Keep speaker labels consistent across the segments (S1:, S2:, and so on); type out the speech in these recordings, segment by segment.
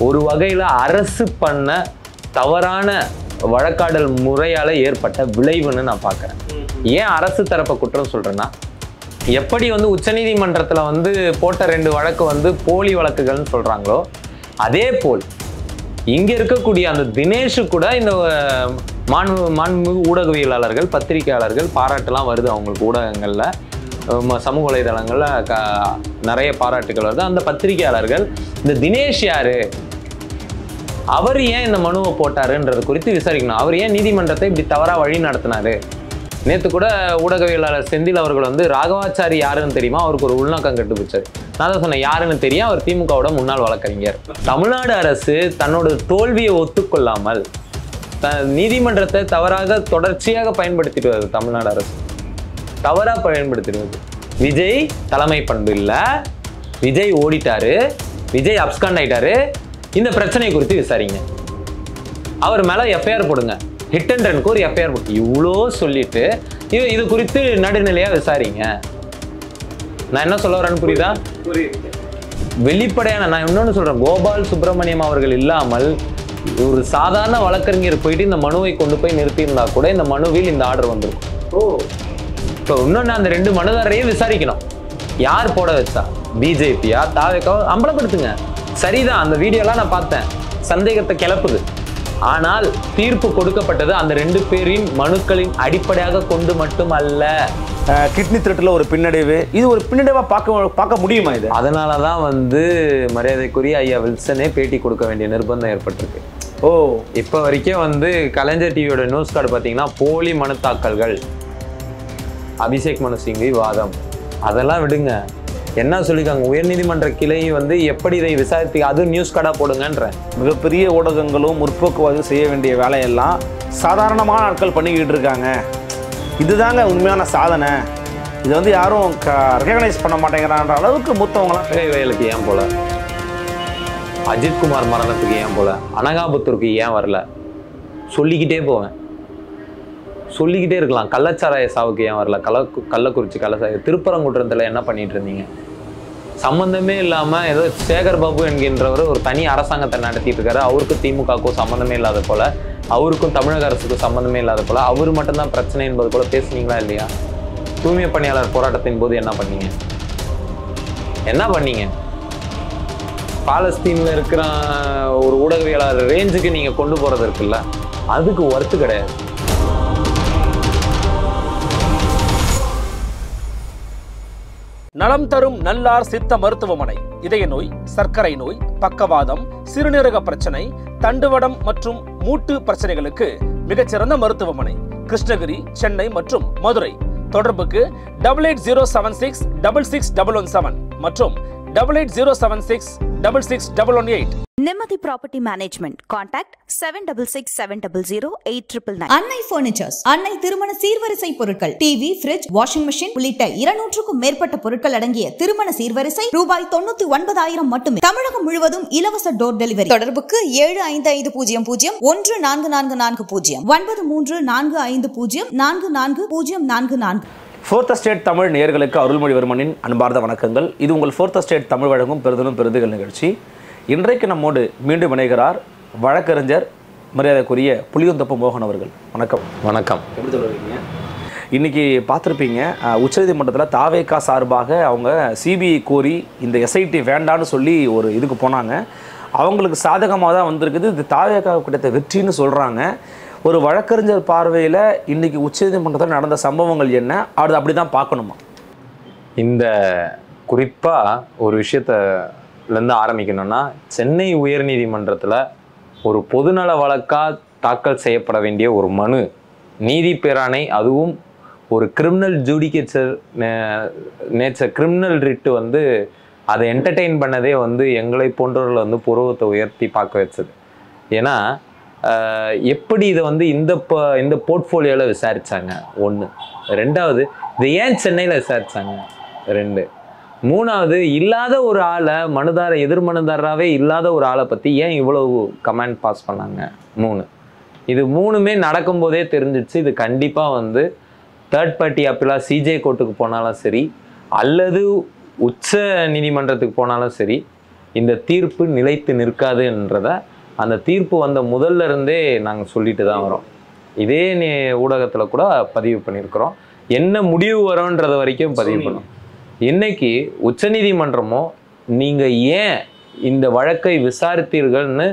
S1: ஒரு வகையில் அரசு பண்ண தவறான வழக்காடல் முறையால் ஏற்பட்ட விளைவுன்னு நான் பார்க்குறேன். ஏன் அரசு தரப்பை குற்றம் சொல்கிறேன்னா, எப்படி வந்து உச்சநீதிமன்றத்தில் வந்து போட்ட 2 வழக்கு வந்து போலி வழக்குகள்னு சொல்கிறாங்களோ, அதே போல் இங்கே இருக்கக்கூடிய அந்த தினேஷு கூட இந்த மாண்புமிகு ஊடகவியலாளர்கள், பத்திரிகையாளர்கள் பாராட்டுலாம் வருது. அவங்களுக்கு ஊடகங்களில், சமூக வலைதளங்களில் நிறைய பாராட்டுகள் வருது. அந்த பத்திரிகையாளர்கள் இந்த தினேஷ் யாரு, அவர் ஏன் இந்த மனுவை போட்டாருன்றது குறித்து விசாரிக்கணும். அவர் ஏன் நீதிமன்றத்தை இப்படி தவறாக வழி நடத்தினாரு. நேற்று கூட ஊடகவியலாளர் செந்தில் அவர்கள் வந்து ராகவாச்சாரி யாருன்னு தெரியுமா, அவருக்கு ஒரு உள்நோக்கம் கட்டுப்பிடிச்சார். நான் தான் சொன்னேன், யாருன்னு தெரியும், அவர் திமுகவோட முன்னாள் வழக்கறிஞர். தமிழ்நாடு அரசு தன்னோட தோல்வியை ஒத்துக்கொள்ளாமல் நீதிமன்றத்தை தவறாக தொடர்ச்சியாக பயன்படுத்திட்டு வருது. தமிழ்நாடு அரசு தவறாக பயன்படுத்திடுவது. விஜய் தலைமை பண்பு இல்லை, விஜய் ஓடிட்டாரு, விஜய் அப்ஸ்காண்ட் ஆயிட்டாரு, இந்த பிரச்சனை குறித்து விசாரிங்க, அவர் மேலே எஃப்ஐஆர் போடுங்க, ஹிட் அண்ட் ரன்க்கு ஒரு எஃப்ஐஆர் போட்டு இவ்வளோ சொல்லிட்டு இது குறித்து நடுநிலையாக விசாரிங்க. நான் என்ன சொல்ல வரேன்னு புரியுதா? வெளிப்படையான நான் இன்னொன்று சொல்கிறேன், கோபால் சுப்பிரமணியம் அவர்கள் இல்லாமல் ஒரு சாதாரண வழக்கறிஞர் போயிட்டு இந்த மனுவை கொண்டு போய் நிறுத்தியிருந்தா கூட இந்த மனுவில் இந்த ஆர்டர் வந்திருக்கும். இப்போ இன்னொன்று அந்த 2 மனுதாரரையும் விசாரிக்கணும். யார் போட வச்சா, பிஜேபியா தாவேக்காவோ, அம்பலப்படுத்துங்க. சரிதான், அந்த வீடியோலாம் நான் பார்த்தேன், சந்தேகத்தை கிளப்புது. ஆனால் தீர்ப்பு கொடுக்கப்பட்டது அந்த 2 பேரின் மனுக்களின் அடிப்படையாக கொண்டு மட்டும் அல்ல.
S2: கிட்னி திருட்டுல ஒரு பின்னடைவு, இது ஒரு பின்னடைவா பார்க்க முடியுமா? இது
S1: அதனால தான் வந்து மரியாதைக்குரிய ஐயா வில்சனே பேட்டி கொடுக்க வேண்டிய நிர்பந்தம் ஏற்பட்டிருக்கு. இப்போ வரைக்கும் வந்து கலைஞர் டிவியோட நியூஸ் கார்டு பார்த்தீங்கன்னா போலி மனு தாக்கல்கள், அபிஷேக் மனு சிங்வி வாதம், அதெல்லாம் விடுங்க. என்ன சொல்லியிருக்காங்க, உயர்நீதிமன்ற கிளை வந்து எப்படி இதை விசாரித்து அது நியூஸ் கார்டாக போடுங்கன்ற.
S2: மிகப்பெரிய ஊடகங்களும் முற்போக்குவாதம் செய்ய வேண்டிய வேலையெல்லாம் சாதாரணமான ஆட்கள் பண்ணிக்கிட்டு இருக்காங்க. இதுதாங்க உண்மையான சாதனை. இது வந்து யாரும் ரெகனைஸ் பண்ண மாட்டேங்கிறான்ற அளவுக்கு மூத்தவங்களாம்.
S1: வயலுக்கு ஏன் போல, அஜித்குமார் மரணத்துக்கு ஏன் போல, அனகாபுத்தூருக்கு ஏன் வரல, சொல்லிக்கிட்டே போவேன், சொல்லிக்கிட்டே இருக்கலாம். கள்ளச்சாராய சாவுக்கு ஏன் வரல, கள்ளக்குறிச்சி கள்ளச்சாராய, திருப்பரங்குன்றத்தில் என்ன பண்ணிட்டு இருந்தீங்க? சம்மந்தமே இல்லாமல் ஏதோ சேகர் பாபு என்கின்றவர் ஒரு தனி அரசாங்கத்தை நடத்திட்டு இருக்காரு. அவருக்கு திமுகவுக்கும் சம்மந்தமே இல்லாத போல, அவருக்கும் தமிழக அரசுக்கும் சம்மந்தமே இல்லாத போல, அவர் மட்டும்தான் பிரச்சனை என்பது போல பேசுனீங்களா இல்லையா? தூய்மை பணியாளர் போராட்டத்தின் போது என்ன பண்ணீங்க? என்ன பண்ணீங்க? பாலஸ்தீனில் இருக்கிற ஒரு ஊடகவியலாளர் ரேஞ்சுக்கு நீங்கள் கொண்டு போகிறது இருக்குல்ல, அதுக்கு ஒர்த்து கிடையாது.
S3: நலம் தரும் நல்லார் சித்த மருத்துவமனை இதய நோய், சர்க்கரை நோய், பக்கவாதம், சிறுநீரக பிரச்சனை, தண்டுவடம் மற்றும் மூட்டு பிரச்சனைகளுக்கு மிகச்சிறந்த மருத்துவமனை. கிருஷ்ணகிரி, சென்னை மற்றும் மதுரை. தொடர்புக்கு 8807666117 மற்றும் 8807666118.
S4: Nimati Property Management. Contact 7667008999.
S5: அன்னை பர்னிச்சர்ஸ், அன்னை திருமண சீர்வரிசை பொருட்கள், டிவி, ஃபிரிட்ஜ், வாஷிங் மெஷின் உள்ளிட்ட 200க்கும் மேற்பட்ட பொருட்கள் அடங்கிய திருமண சீர்வரிசை ரூபாய் 99,000 மட்டுமே. தமிழகம் முழுவதும் இலவச டோர் டெலிவரி. தொடர்புக்கு 7550144440 9345044044.
S2: ஃபோர்த் ஸ்டேட் தமிழ் நேயர்களுக்கு அருள்மொழிவர்மனின் அன்பார்ந்த வணக்கங்கள். இது உங்கள் ஃபோர்த் ஸ்டேட் தமிழ் வழங்கும் பெருதலும் பெருதுகள் நிகழ்ச்சி. இன்றைக்கு நம்மோடு மீண்டும் இணைகிறார் வழக்கறிஞர் மரியாதைக்குரிய புளியந்தோப்பு மோகன் அவர்கள். வணக்கம்.
S1: வணக்கம்.
S2: எப்படி சொல்லுவீங்க? இன்றைக்கி பார்த்துருப்பீங்க, உச்சநீதிமன்றத்தில் தாவேகா சார்பாக அவங்க சிபிஐ கோரி இந்த எஸ்ஐடி வேண்டான்னு சொல்லி ஒரு இதுக்கு போனாங்க. அவங்களுக்கு சாதகமாக தான் வந்திருக்குது. இது தாவேகாவுக்கு கிடைத்த வெற்றின்னு சொல்கிறாங்க. ஒரு வழக்கறிஞர் பார்வையில் இன்றைக்கி உச்சநீதிமன்றத்தில் நடந்த சம்பவங்கள் என்ன, அது அப்படி தான் பார்க்கணுமா?
S1: இந்த குறிப்பாக ஒரு விஷயத்துலேருந்து ஆரம்பிக்கணும்னா, சென்னை உயர்நீதிமன்றத்தில் ஒரு பொதுநல வழக்காக தாக்கல் செய்யப்பட வேண்டிய ஒரு மனு, நீதி பேராணை, அதுவும் ஒரு கிரிமினல் ஜூடிகேச்சர் நேச்சர் கிரிமினல் ரிட்டு வந்து அதை என்டர்டெயின் பண்ணதே வந்து எங்களை போன்றவர்களை வந்து புருவத்தை உயர்த்தி பார்க்க வச்சது. ஏன்னா எப்படி இதை வந்து இந்த போர்ட்ஃபோலியோவில் விசாரித்தாங்க, 1. 2வது, இதை ஏன் சென்னையில் விசாரித்தாங்க, 2. 3வது, இல்லாத ஒரு ஆளை எதிர் மனுதாரராகவே இல்லாத ஒரு ஆளை பற்றி ஏன் இவ்வளவு கமெண்ட் பாஸ் பண்ணாங்க, 3. இது 3மே நடக்கும்போதே தெரிஞ்சிச்சு இது கண்டிப்பாக வந்து தேர்ட் பார்ட்டி அப்பீலாக சிஜே கோர்ட்டுக்கு போனாலும் சரி, அல்லது உச்ச நீதிமன்றத்துக்கு போனாலும் சரி, இந்த தீர்ப்பு நிலைத்து நிற்காதுன்றத அந்த தீர்ப்பு வந்த முதல்ல இருந்தே நாங்கள் சொல்லிட்டு தான் வரோம். இதே ஊடகத்தில் கூட பதிவு பண்ணியிருக்கிறோம். என்ன முடிவு வரோன்றத வரைக்கும் பதிவு பண்ணோம். இன்னைக்கு உச்சநீதிமன்றமோ நீங்கள் ஏன் இந்த வழக்கை விசாரித்தீர்கள்னு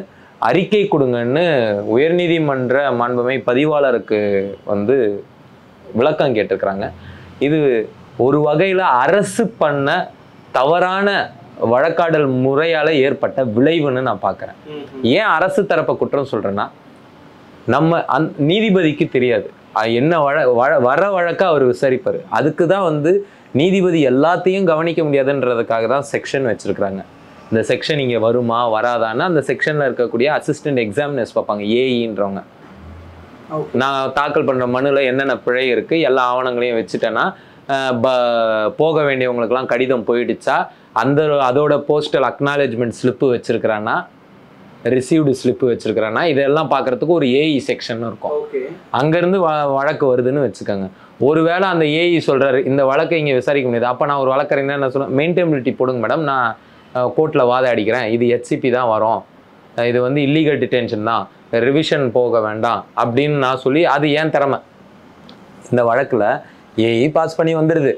S1: அறிக்கை கொடுங்கன்னு உயர்நீதிமன்ற மாண்புமை பதிவாளருக்கு வந்து விளக்கம் கேட்டிருக்கிறாங்க. இது ஒரு வகையில் அரசு பண்ண தவறான வழக்காடல் முறையால் ஏற்பட்ட விளைவுன்னு நான் பார்க்குறேன். ஏன் அரசு தரப்பை குற்றம் சொல்கிறேன்னா, நம்ம நீதிபதிக்கு தெரியாது என்ன வர வழக்கை அவர் விசாரிப்பார். அதுக்கு தான் வந்து நீதிபதி எல்லாத்தையும் கவனிக்க முடியாதுன்றதுக்காக தான் செக்ஷன் வச்சுருக்குறாங்க. இந்த செக்ஷன் இங்கே வருமா வராதான்னா அந்த செக்ஷனில் இருக்கக்கூடிய அசிஸ்டன்ட் எக்ஸாமினர்ஸ் பார்ப்பாங்க, ஏஇன்றவங்க. நான் தாக்கல் பண்ணுற மனுவில் என்னென்ன பிழை இருக்குது எல்லா ஆவணங்களையும் வச்சுட்டேன்னா, போக வேண்டியவங்களுக்கெல்லாம் கடிதம் போயிடுச்சா, அதோட போஸ்டல் அக்னாலேஜ்மெண்ட் ஸ்லிப்பு வச்சுருக்கிறான்னா, ரிசீவ்டு ஸ்லிப்பு வச்சுருக்கிறான்னா, இதெல்லாம் பார்க்குறதுக்கு ஒரு ஏஇ செக்ஷன் இருக்கும். அங்கேருந்து வழக்கு வருதுன்னு வச்சுக்கோங்க. ஒருவேளை அந்த ஏஇ சொல்கிறாரு இந்த வழக்கை இங்கே விசாரிக்க முடியாது, அப்போ நான் ஒரு வழக்கறிஞர் என்ன சொல்லுவேன், மெயின்டெபிலிட்டி போடுங்க மேடம், நான் கோர்ட்டில் வாதாடிக்கிறேன், இது ஹெச்சிபி தான் வரும், இது வந்து இல்லீகல் டிடென்ஷன் தான், ரிவிஷன் போக வேண்டாம் அப்படின்னு நான் சொல்லி, அது ஏன் திறமை. இந்த வழக்கில் ஏஇ பாஸ் பண்ணி வந்துடுது.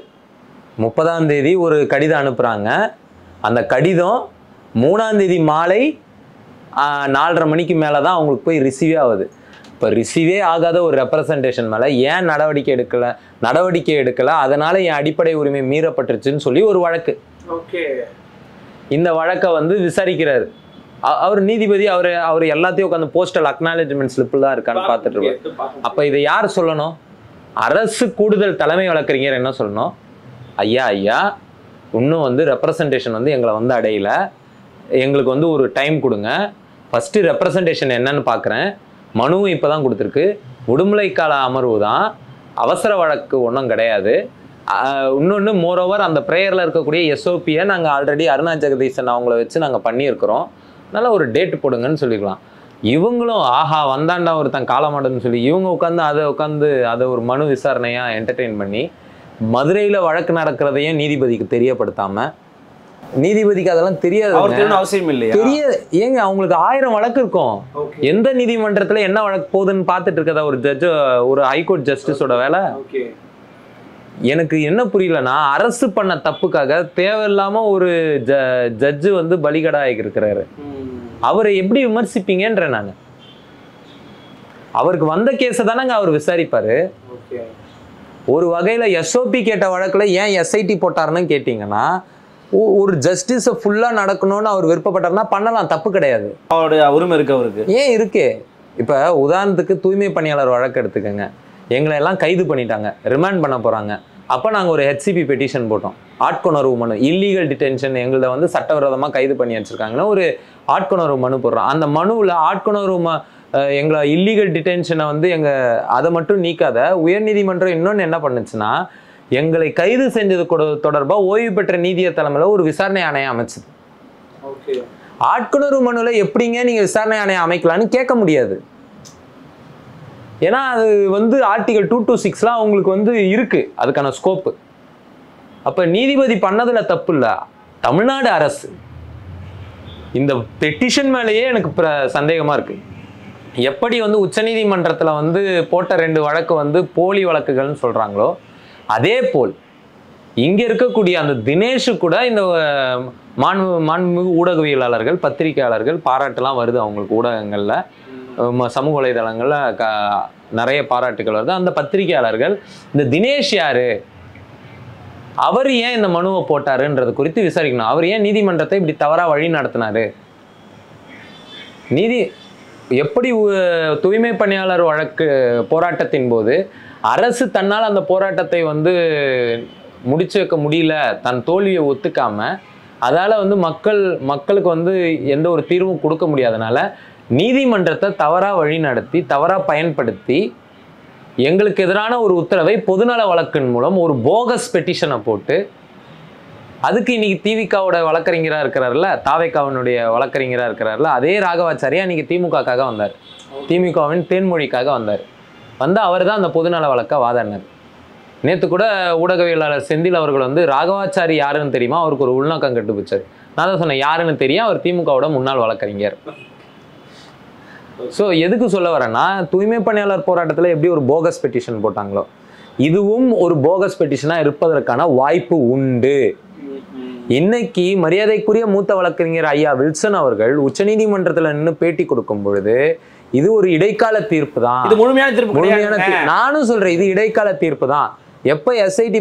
S1: 30ஆம் தேதி ஒரு கடிதம் அனுப்புகிறாங்க. அந்த கடிதம் 3ஆம் தேதி மாலை 4:30 மணிக்கு மேலே தான் அவங்களுக்கு போய் ரிசீவே ஆகுது. இப்போ ரிசீவே ஆகாத ஒரு ரெப்ரசன்டேஷன் மேலே ஏன் நடவடிக்கை எடுக்கலை, அதனால் என் அடிப்படை உரிமை மீறப்பட்டுருச்சுன்னு சொல்லி ஒரு வழக்கு. இந்த வழக்கை வந்து விசாரிக்கிறாரு அவர் நீதிபதி. அவர் எல்லாத்தையும் உட்காந்து போஸ்டல் அக்னாலேஜ்மெண்ட் ஸ்லிப்பில் தான் இருக்கான்னு பார்த்துட்டு இருப்பார். அப்போ இதை யார் சொல்லணும்? அரசு கூடுதல் தலைமை வழக்கறிஞர் என்ன சொல்லணும், ஐயா இன்னும் வந்து ரெப்ரசன்டேஷன் வந்து எங்களை வந்து அடையலை, எங்களுக்கு வந்து ஒரு டைம் கொடுங்க, ஃபஸ்ட்டு ரெப்ரசன்டேஷன் என்னன்னு பார்க்குறேன், மனுவும் இப்போ தான் கொடுத்துருக்கு, விடுமுறை கால அமர்வு தான், அவசர வழக்கு ஒன்றும் கிடையாது, இன்னொன்று மோரோவர் அந்த ப்ரேயரில் இருக்கக்கூடிய எஸ்ஓபியை நாங்கள் ஆல்ரெடி அருணா ஜெகதீசன் அவங்கள வச்சு நாங்கள் பண்ணியிருக்கிறோம், அதனால் ஒரு டேட் போடுங்கன்னு சொல்லிக்கலாம். இவங்களும் ஆஹா வந்தாண்டா ஒருத்தன் காலமாடுன்னு சொல்லி இவங்க உட்காந்து அதை ஒரு மனு விசாரணையாக என்டர்டெயின் பண்ணி மதுரையில் வழக்கு நடக்கிறதையும் நீதிபதிக்கு தெரியப்படுத்தாமல், நீதிபதிக்கு அதெல்லாம் தெரியாது,
S2: அவசியம் இல்லையா?
S1: ஏங்க அவங்களுக்கு 1000 வழக்கு இருக்கும். எந்த நீதிமன்றத்தில் என்ன வழக்கு போகுதுன்னு பார்த்துட்டு இருக்கதா ஒரு ஹைகோர்ட் ஜஸ்டிஸோட வேலை? எனக்கு என்ன புரியலன்னா, அரசு பண்ண தப்புக்காக தேவையில்லாம ஒரு ஜட்ஜு வந்து பலிகடாய்க்கு இருக்கிறாரு. அவரை எப்படி விமர்சிப்பீங்கன்ற நான். அவருக்கு வந்த கேஸை தானங்க அவர் விசாரிப்பாரு. ஒரு வகையில எஸ்ஓபி கேட்ட வழக்குல ஏன் எஸ்ஐடி போட்டாருன்னு கேட்டீங்கன்னா, ஒரு ஜஸ்டிஸை ஃபுல்லா நடக்கணும்னு அவர் விருப்பப்பட்டாருன்னா பண்ணலாம், தப்பு கிடையாது,
S2: அவருடைய உரிமை இருக்கு அவருக்கு.
S1: ஏன் இருக்கு? இப்ப உதாரணத்துக்கு தூய்மை பணியாளர் வழக்கு எடுத்துக்கோங்க. எங்களை எல்லாம் கைது பண்ணிட்டாங்க, ரிமாண்ட் பண்ண போறாங்க. அப்போ நாங்கள் ஒரு ஹெச்சிபி பெட்டிஷன் போட்டோம், ஆட்கொணர்வு மனு, இல்லீகல் டிடென்ஷன் எங்களை வந்து சட்டவிரோதமாக கைது பண்ணி வச்சிருக்காங்கன்னா ஒரு ஆட்கொணர்வு மனு போடுறோம். அந்த மனுவில் ஆட்கொணர்வு எங்களை இல்லீகல் டிடென்ஷனை வந்து அதை மட்டும் நீக்காத உயர்நீதிமன்றம் இன்னொன்று என்ன பண்ணுச்சுன்னா, எங்களை கைது செஞ்சது தொடர்பாக ஓய்வு பெற்ற நீதிய தலைமையில் ஒரு விசாரணை ஆணையம் அமைச்சுது. ஆட்கொணர்வு மனுவில் எப்படிங்க நீங்கள் விசாரணை ஆணையம் அமைக்கலான்னு கேட்க முடியாது. ஏன்னா அது வந்து ஆர்டிகல் 226 அவங்களுக்கு வந்து இருக்கு அதுக்கான ஸ்கோப்பு. அப்ப நீதிபதி பண்ணதுல தப்பு இல்லை, தமிழ்நாடு அரசு. இந்த பெட்டிஷன் மேலேயே எனக்கு சந்தேகமா இருக்கு. எப்படி வந்து உச்சநீதிமன்றத்தில் வந்து போட்ட 2 வழக்கு வந்து போலி வழக்குகள்னு சொல்றாங்களோ, அதே போல் இங்க இருக்கக்கூடிய அந்த தினேஷ் கூட இந்த மாண்புமிகு ஊடகவியலாளர்கள் பத்திரிகையாளர்கள் பாராட்டுலாம் வருது அவங்களுக்கு ஊடகங்கள்ல, சமூக வலைதளங்களில் நிறைய பாராட்டுகள் வருது. அந்த பத்திரிகையாளர்கள் இந்த தினேஷ் யாரு, அவர் ஏன் இந்த மனுவை போட்டாருன்றது குறித்து விசாரிக்கணும். அவர் ஏன் நீதிமன்றத்தை இப்படி தவறா வழி நடத்தினாரு, எப்படி தூய்மை பணியாளர் வழக்கு போராட்டத்தின் போது அரசு தன்னால் அந்த போராட்டத்தை வந்து முடிச்சு வைக்க முடியல, தன் தோல்வியை ஒத்துக்காம, அதால வந்து மக்களுக்கு வந்து எந்த ஒரு தீர்வும் கொடுக்க முடியாதனால நீதிமன்றத்தை தவறா வழி நடத்தி தவறா பயன்படுத்தி எங்களுக்கு எதிரான ஒரு உத்தரவை பொதுநல வழக்கின் மூலம் ஒரு போகஸ் பெட்டிஷனை போட்டு, அதுக்கு இன்னைக்கு திவிகாவோட வழக்கறிஞராக இருக்கிறார்ல, தாவேகாவினுடைய வழக்கறிஞராக இருக்கிறார்ல, அதே ராகவாச்சாரியா இன்னைக்கு திமுகக்காக வந்தார், திமுகவின் தேன்மொழிக்காக வந்தார். அவர் தான் அந்த பொதுநல வழக்கை வாதாடினார். நேற்று கூட ஊடகவியலாளர் செந்தில் அவர்கள் வந்து ராகவாச்சாரி யாருன்னு தெரியுமா, அவருக்கு ஒரு உள்நோக்கம் கண்டுபிடிச்சார். நான் தான் சொன்னேன் யாருன்னு தெரியும், அவர் திமுகவோட முன்னாள் வழக்கறிஞர். ஸோ எதுக்கு சொல்ல வரேன்னா, தூய்மை பணியாளர் போராட்டத்தில் எப்படி ஒரு போகஸ் பெட்டிஷன் போட்டாங்களோ, இதுவும் ஒரு போகஸ் பெட்டிஷனாக இருப்பதற்கான வாய்ப்பு உண்டு. இன்னைக்கு மரியாதைக்குரிய மூத்த வழக்கறிஞர் ஐயா வில்சன் அவர்கள் உச்சநீதிமன்றத்தில் நின்று பேட்டி கொடுக்கும் பொழுது இது ஒரு இடைக்கால தீர்ப்பு தான்,
S2: இது முழுமையான தீர்ப்பு.
S1: நானும் சொல்றேன் இது இடைக்கால தீர்ப்பு தான். எப்போ எஸ்ஐடி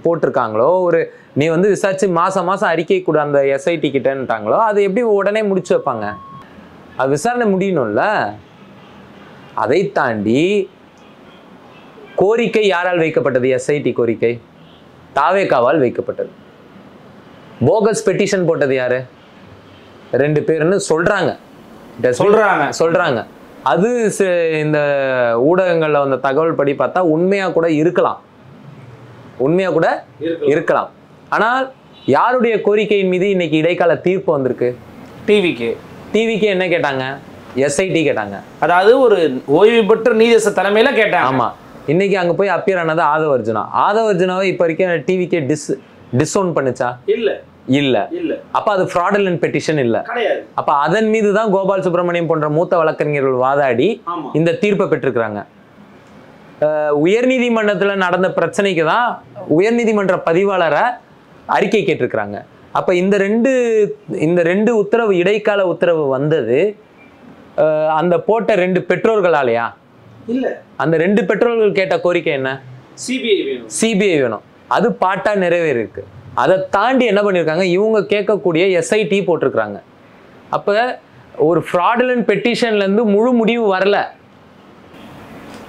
S1: போட்டிருக்காங்களோ, ஒரு நீ வந்து விசாரிச்சு மாசம் அறிக்கை கூட அந்த எஸ்ஐடி கிட்டன்ட்டாங்களோ, அது எப்படி உடனே முடிச்சு வைப்பாங்க? அது விசாரணை முடியணும்ல. அதை தாண்டி கோரிக்கை யாரால் வைக்கப்பட்டது? எஸ்ஐடி கோரிக்கை தாவேகாவால் வைக்கப்பட்டது. போகஸ் பெட்டிஷன் போட்டது யாரு? 2 பேர்னு சொல்றாங்க. அது இந்த ஊடகங்கள்ல வந்த தகவல் படி பார்த்தா உண்மையா கூட இருக்கலாம். ஆனால் யாருடைய கோரிக்கையின் மீது இன்னைக்கு இடைக்கால தீர்ப்பு வந்திருக்கு? டிவிக்கு என்ன கேட்டாங்க? எஸ்ஐடி கேட்டாங்க. அதாவது ஒரு ஓய்வு பெற்ற நீதியரசர் தலைமையில கேட்டாங்க. ஆமா. இன்னைக்கு அங்க போய் அப்பியர் ஆனது ஆதவர்ஜுனாவை இப்ப வரைக்கும் டிவிக்கே டிஸ்ஓன் பண்ணுச்சா? இல்ல. அப்ப அது ஃப்ராடுலன்ட் பெட்டிஷன் இல்ல. அப்ப அதன் மீது தான் கோபால் சுப்பிரமணியம் போன்ற மூத்த வழக்கறிஞர்கள் வாதாடி இந்த தீர்ப்பை பெற்றிருக்கிறாங்க. உயர்நீதிமன்றத்துல நடந்த பிரச்சனைக்கு தான் உயர்நீதிமன்ற பதிவாளரை அறிக்கை கேட்டிருக்கிறாங்க. அப்ப இந்த ரெண்டு உத்தரவு, இடைக்கால உத்தரவு வந்தது அந்த போட்ட 2 பெற்றோர்களாலையா? இல்ல. அந்த 2 பெற்றோர்கள் கேட்ட கோரிக்கை என்ன? சிபிஐ வேணும். அது பாட்டா நிறைவேறிருக்கு. அதை தாண்டி என்ன பண்ணியிருக்காங்க, இவங்க கேட்கக்கூடிய எஸ்ஐடி போட்டிருக்கிறாங்க. அப்போ ஒரு ஃப்ராடுலன்ட் பெட்டிஷன்லேருந்து முழு முடிவு வரல.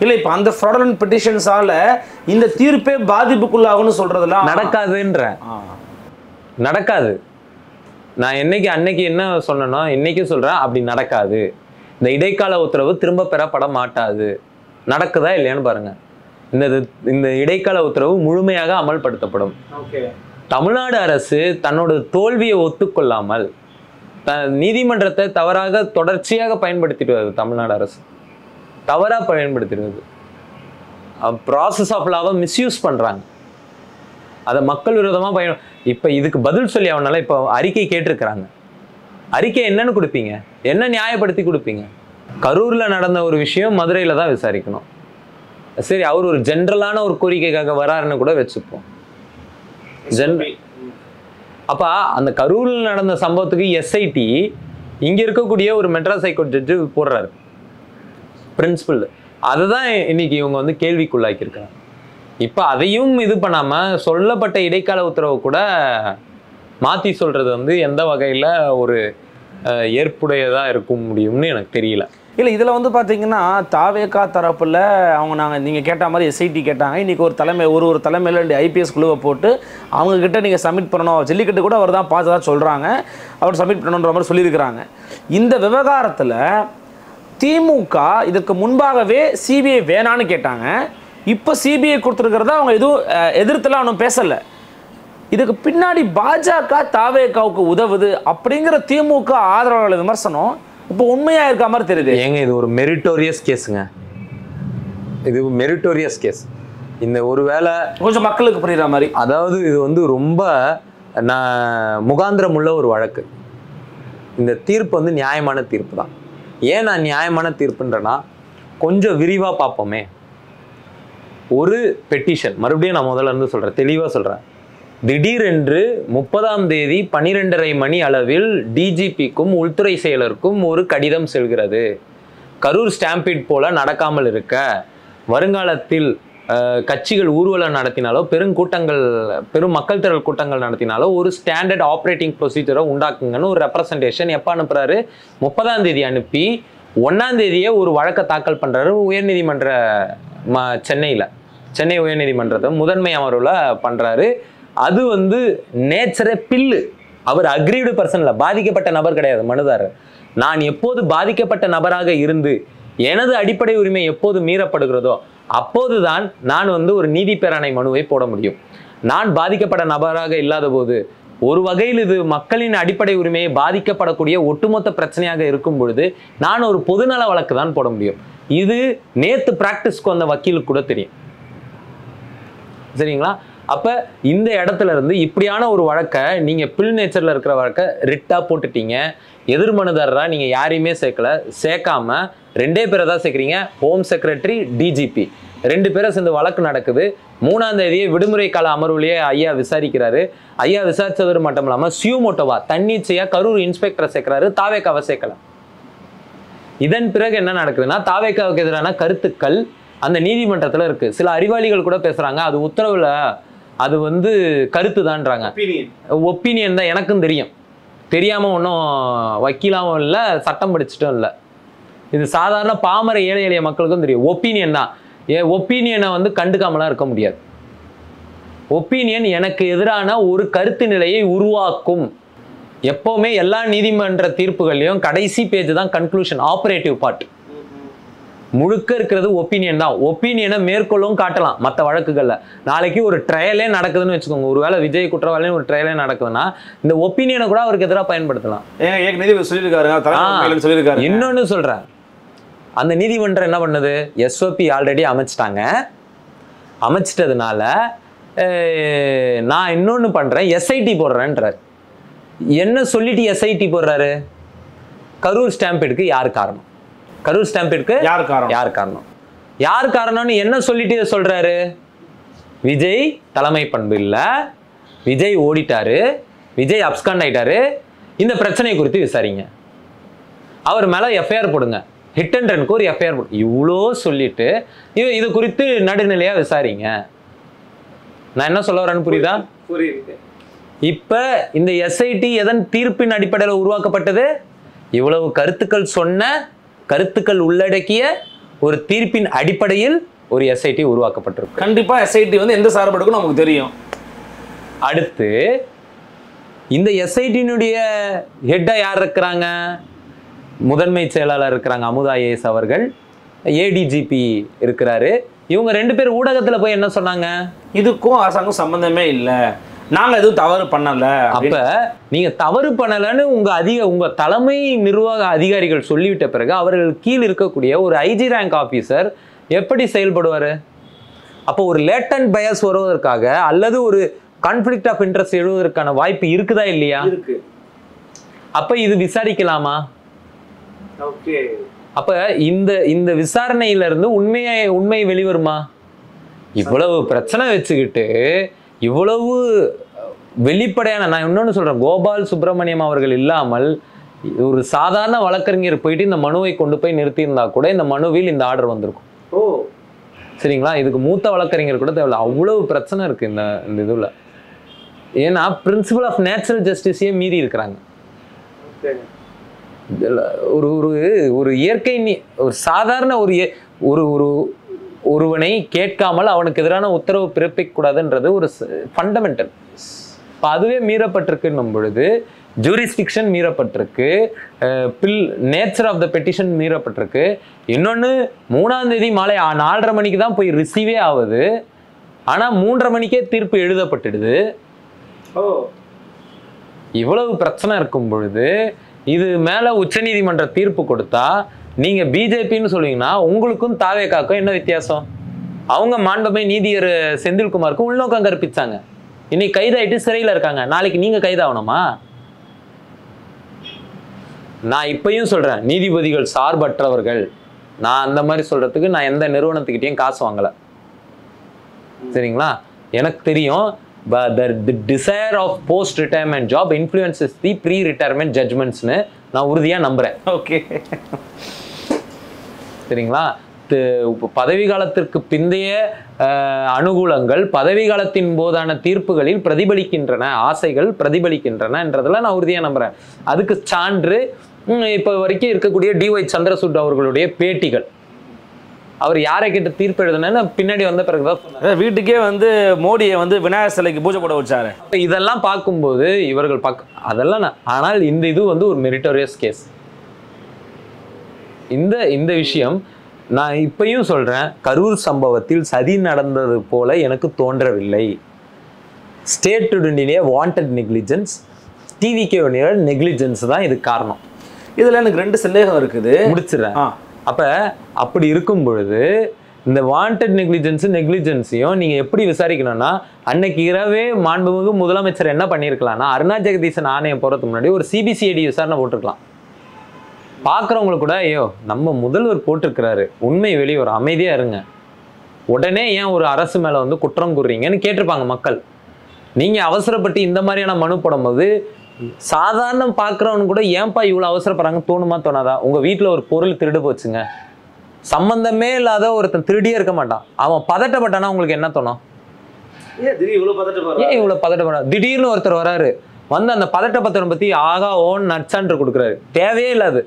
S2: இல்லை, இப்போ அந்த ஃப்ராடுலன்ட் பெட்டிஷன்ஸால இந்த தீர்ப்பே பாதிப்புக்குள்ளாகும்னு சொல்றதெல்லாம்
S1: நடக்காது. நான் அன்னைக்கு என்ன சொன்னேனோ இன்னைக்கும் சொல்றேன், அப்படி நடக்காது. இந்த இடைக்கால உத்தரவு திரும்ப பெறப்பட மாட்டாது. நடக்குதா இல்லையான்னு பாருங்க. இந்த இடைக்கால உத்தரவு முழுமையாக அமல்படுத்தப்படும். தமிழ்நாடு அரசு தன்னோட தோல்வியை ஒத்துக்கொள்ளாமல் நீதிமன்றத்தை தவறாக தொடர்ச்சியாக பயன்படுத்திட்டு வருது. தமிழ்நாடு அரசு தவறாக பயன்படுத்திடுவது, ப்ராசஸ் ஆஃப் லாவை மிஸ்யூஸ் பண்றாங்க. அதை மக்கள் விரோதமா இப்ப இதுக்கு பதில் சொல்லி அவனால இப்ப அறிக்கை கேட்டிருக்கிறாங்க. அறிக்கை என்னன்னு கொடுப்பீங்க? என்ன நியாயப்படுத்தி கொடுப்பீங்க? கரூர்ல நடந்த ஒரு விஷயம் மதுரையில தான் விசாரிக்கணும். சரி, அவர் ஒரு ஜென்ரலான ஒரு கோரிக்கைக்காக வராருன்னு கூட வச்சுப்போம். அப்ப அந்த கரூர்ல நடந்த சம்பவத்துக்கு எஸ்ஐடி இங்க இருக்கக்கூடிய ஒரு மெட்ராஸ் ஹைகோர்ட் ஜட்ஜு போடுறாரு பிரின்சிபல். அதுதான் இன்னைக்கு இவங்க வந்து கேள்விக்குள்ளாக்கி இருக்காங்க. இப்ப அதையும் இது பண்ணாம சொல்லப்பட்ட இடைக்கால உத்தரவு கூட மாத்தி சொல்றது வந்து எந்த வகையில ஒரு ஏற்புடையதா இருக்க முடியும்னு எனக்கு தெரியல.
S2: இல்லை, இதில் வந்து பார்த்தீங்கன்னா தாவேகா தரப்பில் நீங்கள் கேட்ட மாதிரி எஸ்ஐடி கேட்டாங்க. இன்றைக்கி ஒரு தலைமையில் 2 ஐபிஎஸ் குழுவை போட்டு அவங்கக்கிட்ட நீங்கள் சப்மிட் பண்ணணும், ஜல்லிக்கட்டு கூட அவர் தான் பார்த்ததா சொல்கிறாங்க, அவர் சப்மிட் பண்ணணுன்ற மாதிரி சொல்லியிருக்கிறாங்க. இந்த விவகாரத்தில் திமுக இதற்கு முன்பாகவே சிபிஐ வேணான்னு கேட்டாங்க. இப்போ சிபிஐ கொடுத்துருக்கிறதா அவங்க எதுவும் எதிர்த்துலாம் ஒன்றும் பேசலை. இதுக்கு பின்னாடி பாஜக தாவேகாவுக்கு உதவுது அப்படிங்கிற திமுக ஆதரவாளர் விமர்சனம் இப்போ உண்மையா இருக்க மாதிரி தெரியுது.
S1: ஏங்க, இது ஒரு மெரிட்டோரியஸ் கேஸுங்க. இது மெரிட்டோரியஸ் கேஸ். இந்த ஒருவேளை
S2: கொஞ்சம் மக்களுக்கு புரியுற மாதிரி,
S1: அதாவது இது வந்து ரொம்ப முகாந்திரம் உள்ள ஒரு வழக்கு. இந்த தீர்ப்பு வந்து நியாயமான தீர்ப்பு தான். ஏன் நான் நியாயமான தீர்ப்புன்றேன்னா, கொஞ்சம் விரிவாக பார்ப்போமே. ஒரு பெட்டிஷன், மறுபடியும் நான் முதல்ல இருந்து சொல்கிறேன், தெளிவாக சொல்கிறேன். திடீரென்று 30ஆம் தேதி 12:30 மணி அளவில் டிஜிபிக்கும் உள்துறை செயலருக்கும் ஒரு கடிதம் செல்கிறது. கரூர் ஸ்டாம்பீட் போல நடக்காமல் இருக்க, வருங்காலத்தில் கட்சிகள் ஊர்வலம் நடத்தினாலோ பெரும் மக்கள் திரள் கூட்டங்கள் நடத்தினாலோ ஒரு ஸ்டாண்டர்ட் ஆப்ரேட்டிங் ப்ரொசீஜரை உண்டாக்குங்கன்னு ஒரு ரெப்ரசன்டேஷன் எப்போ அனுப்புறாரு? 30ஆம் தேதி அனுப்பி 1ஆம் தேதியே ஒரு வழக்கை தாக்கல் பண்றாரு உயர்நீதிமன்ற சென்னை உயர்நீதிமன்றத்தை முதன்மை அமர்வுல பண்றாரு. அது வந்து நேச்சரே பில்லு. அவர் அக்ரீவ்டு பர்சன் இல்லை, பாதிக்கப்பட்ட நபர் கிடையாது மனுதாரர். நான் எப்போது பாதிக்கப்பட்ட நபராக இருந்து எனது அடிப்படை உரிமை எப்போது மீறப்படுகிறதோ அப்போதுதான் நான் வந்து ஒரு நீதி பேராணை மனுவை போட முடியும். நான் பாதிக்கப்பட்ட நபராக இல்லாத போது, ஒரு வகையில் இது மக்களின் அடிப்படை உரிமையை பாதிக்கப்படக்கூடிய ஒட்டுமொத்த பிரச்சனையாக இருக்கும் பொழுது நான் ஒரு பொதுநல வழக்கு தான் போட முடியும். இது நேத்து பிராக்டிஸ்க்கு வந்த வக்கீலுக்கு கூட தெரியும். சரிங்களா? அப்ப இந்த இடத்துல இருந்து இப்படியான ஒரு வழக்கை நீங்க பில் நேச்சர்ல இருக்கிற வழக்கை ரிட்டா போட்டுட்டீங்க. எதிர் மனுதாரரா நீங்க யாரையுமே சேர்க்காம 2 பேரை தான் சேர்க்குறீங்க. ஹோம் செக்ரட்டரி, டிஜிபி 2 பேரை சேர்ந்து வழக்கு நடக்குது. 3ஆம் தேதியே விடுமுறை கால அமர்வுலயே ஐயா விசாரிக்கிறாரு. ஐயா விசாரிச்சது மட்டும் இல்லாம சியூமோட்டோவா தன்னிச்சையா கரூர் இன்ஸ்பெக்டரை சேர்க்கிறாரு, தாவேக்காவை சேர்க்கல. இதன் பிறகு என்ன நடக்குதுன்னா, தாவேக்காவுக்கு எதிரான கருத்துக்கள் அந்த நீதிமன்றத்துல இருக்கு. சில அறிவாளிகள் கூட பேசுறாங்க, அது உத்தரவுல அது கருத்து தான்றாங்க. ஒப்பீனியன் தான். எனக்கும் தெரியும், தெரியாம ஒன்றும் வக்கீலாவும் இல்லை, சட்டம் படிச்சுட்டும் இல்லை. இது சாதாரண பாமர ஏழை எளிய மக்களுக்கும் தெரியும். ஒப்பீனியன் தான். ஒப்பீனியனை கண்டுக்காமலாம் இருக்க முடியாது. ஒப்பீனியன் எனக்கு எதிரான ஒரு கருத்து நிலையை உருவாக்கும். எப்பவுமே எல்லா நீதிமன்ற தீர்ப்புகள்லையும் கடைசி பேஜ் தான் கன்க்ளூஷன், ஆபரேட்டிவ் பார்ட். முழுக்க இருக்கிறது ஒப்பீனியன் தான். ஒப்பீனியனை மேற்கொள்ளும் காட்டலாம் மற்ற வழக்குகள்ல. நாளைக்கு ஒரு ட்ரையலே நடக்குதுன்னு வச்சுக்கோங்க, ஒருவேளை விஜய் குற்றவாளின்னு ஒரு ட்ரையலே நடக்குதுன்னா இந்த ஒப்பீனியனை கூட அவருக்கு எதிராக பயன்படுத்தலாம். இன்னொன்னு சொல்றேன், அந்த நீதிமன்றம் என்ன பண்ணுது, எஸ்ஓபி ஆல்ரெடி அமைச்சிட்டாங்க. அமைச்சிட்டதுனால நான் இன்னொன்னு பண்றேன், எஸ்ஐடி போடுறேன்றார். என்ன சொல்லிட்டு எஸ்ஐடி போடுறாரு? கரூர் ஸ்டாம்பேடுக்கு யார் காரணம்? கரூர் ஸ்டாம்பேடுக்கு யார் காரணம்னு என்ன சொல்லிட்டு சொல்றாரு? விஜய் தலைமை பண்பு இல்ல, விஜய் ஓடிட்டாரு, விஜய் அப்ஸ்காண்ட் ஆயிட்டாரு, இந்த பிரச்சனை குறித்து விசாரிங்க, அவர் மேல எஃப்ஐஆர் போடுங்க, ஹிட் அண்ட் ரன்க்கு ஒரு எஃப்ஐஆர் போடுங்க. இவ்வளோ சொல்லிட்டு இது குறித்து நடுநிலையா விசாரிங்க. நான் என்ன சொல்ல வரேன்னு புரியுதா? இப்ப இந்த எஸ்ஐடி எதன் தீர்ப்பின் அடிப்படையில் உருவாக்கப்பட்டது? இவ்வளவு கருத்துக்கள் உள்ளடக்கிய ஒரு தீர்ப்பின் அடிப்படையில் ஒரு எஸ்ஐடி உருவாக்கப்பட்டிருக்கு.
S2: கண்டிப்பா எஸ்ஐடி எந்த சார்பு நமக்கு தெரியும்.
S1: அடுத்து இந்த எஸ்ஐடியினுடைய ஹெட்டா யார் இருக்கிறாங்க? முதன்மை செயலாளர் இருக்கிறாங்க அமுதா ஐஏஎஸ் அவர்கள், ஏடிஜிபி இருக்கிறாரு. இவங்க 2 பேர் ஊடகத்துல போய் என்ன சொன்னாங்க?
S2: இதுக்கும் அரசாங்கம் சம்பந்தமே இல்லை, நாங்க எதுவும் தவறு பண்ணல.
S1: அப்ப நீங்க தவறு பண்ணலன்னு உங்க தலைமை நிர்வாக அதிகாரிகள் சொல்லிவிட்ட பிறகு அவர்கள் கீழ் இருக்கக்கூடிய ஒரு ஐஜி ரேங்க் ஆபீசர் எப்படி செயல்படுவாரு? அப்போ ஒரு லேட்டன்ட் பயஸ் வருவதற்காக அல்லது ஒரு கான்ஃபிளிக்ட் ஆஃப் இன்ட்ரெஸ்ட் எழுவதற்கான வாய்ப்பு இருக்குதா இல்லையா? அப்ப இது விசாரிக்கலாமா? அப்ப இந்த விசாரணையில இருந்து உண்மை வெளிவருமா? இவ்வளவு பிரச்சனை வச்சுக்கிட்டு இவ்வளவு வெளிப்படையான, நான் இன்னொன்னு சொல்றேன், கோபால் சுப்பிரமணியம் அவர்கள் இல்லாமல் ஒரு சாதாரண வழக்கறிஞர் போயிட்டு இந்த மனுவை கொண்டு போய் நிறுத்தியிருந்தா கூட இந்த மனுவில் இந்த ஆர்டர் வந்திருக்கும். சரிங்களா? இதுக்கு மூத்த வழக்கறிஞர் கூட தேவையில்லை. அவ்வளவு பிரச்சனை இருக்கு இந்த இதுல. ஏன்னா பிரின்சிபல் ஆஃப் நேச்சுரல் ஜஸ்டிஸையே மீறி இருக்கிறாங்க. ஒரு ஒரு இயற்கை ஒரு சாதாரண ஒருவனை கேட்காமல் அவனுக்கு எதிரான உத்தரவு பிறப்பிக்க கூடாதுன்றது ஒரு ஃபண்டமெண்டல். அதுவே மீறப்பட்டிருக்குன்னும் பொழுது ஜூரிஸ்டிக்ஷன் மீறப்பட்டிருக்கு, நேச்சர் ஆஃப் த பெட்டிஷன் மீறப்பட்டிருக்கு. இன்னொன்று 3ஆம் தேதி மாலை 4:30 மணிக்கு தான் போய் ரிசீவே ஆகுது, ஆனால் 3:30 மணிக்கே தீர்ப்பு எழுதப்பட்டுடுது. இவ்வளவு பிரச்சனை இருக்கும் பொழுது இது மேல உச்சநீதிமன்ற தீர்ப்பு கொடுத்தா நீங்க பிஜேபின்னு சொல்லுவீங்கன்னா உங்களுக்கும் தாவேக்காக்கும் என்ன வித்தியாசம்? அவங்க மாண்புமை நீதியர் செந்தில்குமாருக்கும் உள்நோக்கம் கற்பிச்சாங்க. இன்னைக்கு கைதாயிட்டு சிறையில் இருக்காங்க, நாளைக்கு நீங்க கைதாகணுமா? நான் இப்பயும் சொல்றேன், நீதிபதிகள் சார்பற்றவர்கள். நான் அந்த மாதிரி சொல்றதுக்கு நான் எந்த நிறுவனத்துக்கிட்டையும் காசு வாங்கல. சரிங்களா? எனக்கு தெரியும், the desire of post retirement job influences the pre retirement judgments னு நான் உறுதியா நம்புறேன்.
S2: ஓகே,
S1: சரிங்களா? பதவி காலத்திற்கு பிந்தைய அனுகூலங்கள் பதவி காலத்தின் போதான தீர்ப்புகளில் பிரதிபலிக்கின்றன, ஆசைகள் பிரதிபலிக்கின்றன என்றதெல்லாம் நான் உறுதியா நம்புறேன். அதுக்கு சான்று இப்போ வரைக்கும் இருக்கக்கூடிய டிஒய் சந்திரசூட் அவர்களுடைய பேட்டிகள். அவர் யாரை கிட்ட தீர்ப்பு எழுதுனேன்னு பின்னாடி வந்த பிறகுதான் சொன்னார்.
S2: வீட்டுக்கே மோடியை விநாயகர் சிலைக்கு பூஜை போட வச்சாரு.
S1: இதெல்லாம் பார்க்கும்போது இவர்கள் அதெல்லாம் ஆனால் இந்த இது ஒரு மெரிட்டோரியஸ் கேஸ். இந்த விஷயம் நான் இப்பயும் சொல்றேன், கரூர் சம்பவத்தில் சதி நடந்தது போல எனக்கு தோன்றவில்லை. ஸ்டேட்டுடைய வாண்டட் நெக்லிஜென்ஸ், டிவிகேவுடைய நெக்லிஜென்ஸ் தான் இது காரணம்.
S2: இதுல எனக்கு 2 சந்தேகம் இருக்குது,
S1: முடிச்சிடறேன். அப்ப அப்படி இருக்கும் பொழுது இந்த வாண்டட் நெக்லிஜென்ஸையும் நீங்க எப்படி விசாரிக்கணும்னா, அன்னைக்கு இரவே மாண்புமிகு முதலமைச்சர் என்ன பண்ணியிருக்கலாம்னா, அருணா ஜெகதீசன் ஆணையம் போறதுக்கு முன்னாடி ஒரு சிபிசிஐடி விசாரணை போட்டிருக்கலாம். பார்க்குறவங்களுக்கு கூட ஐயோ நம்ம முதல்வர் போட்டிருக்கிறாரு, உண்மை வெளியே ஒரு அமைதியா இருங்க, உடனே ஏன் ஒரு அரசு மேல வந்து குற்றம் கூறுறீங்கன்னு கேட்டிருப்பாங்க மக்கள். நீங்க அவசரப்பட்டு இந்த மாதிரியான மனு போடும்போது சாதாரண பார்க்குறவனு கூட ஏன்பா இவ்வளோ அவசரப்படுறாங்க தோணுமா தோணாதா? உங்க வீட்டில் ஒரு பொருள் திருடு போச்சுங்க, சம்பந்தமே இல்லாத ஒருத்தன் திருடியே இருக்க மாட்டான், அவன் பதட்டப்பட்டானா உங்களுக்கு என்ன தோணும்? ஏன் இவ்வளோ பதட்டப்படா? திடீர்னு ஒருத்தர் வராரு, வந்து அந்த பதட்டப்பத்திரம் பத்தி ஆகா ஓன் நட்சான்று கொடுக்குறாரு, தேவையே இல்லாது.